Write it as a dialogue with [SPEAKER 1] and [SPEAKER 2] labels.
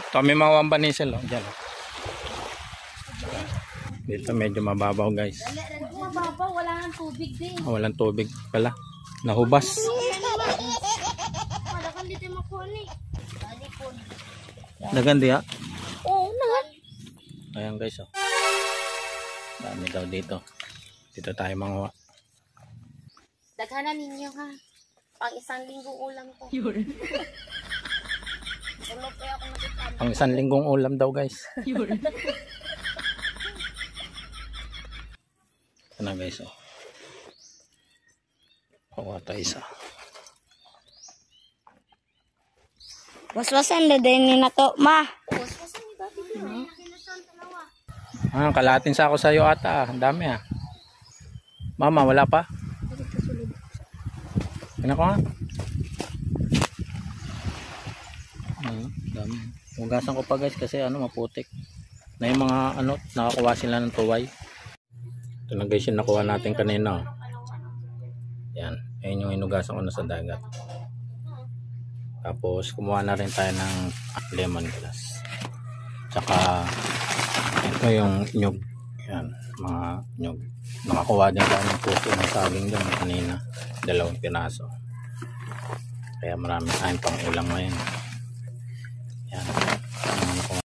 [SPEAKER 1] Ito may mga wambanisel oh. Diyan oh. Dito medyo mababaw guys.
[SPEAKER 2] Mababaw, wala nang tubig din.
[SPEAKER 1] Oh, walang tubig pala. Nahubas.
[SPEAKER 2] Wala kang dito makuha ni.
[SPEAKER 1] Nagandi ha?
[SPEAKER 2] Oo, naman.
[SPEAKER 1] Ayan guys oh. Dami daw dito. Dito tayo manguha.
[SPEAKER 2] Daghanan ninyo ha. Pang isang linggong ulam ko. Ulog kaya ako nakita.
[SPEAKER 1] Pang isang linggong ulam daw guys. Ito na guys oh. Kuha tayo isa.
[SPEAKER 2] Waswasan na din na to, ma. Waswasan ni Bati.
[SPEAKER 1] Kalahating sako sa'yo ata ah. Ang dami ah. Mama, wala pa? Tingnan ko nga. Dami. Hugasan ko pa guys kasi maputik. Na yung mga nakakuha sila ng tuway. Ito na guys yung nakuha natin kanina. Yan. Ayun yung inugasan ko na sa dagat. Tapos kumuha na rin tayo ng lemongrass. Tsaka ito yung nyug. Yan. Mga nyug. Nakakuha din tayo ng puso ng saging doon kanina. 2 piraso. Kaya marami tayong pang ulam ngayon.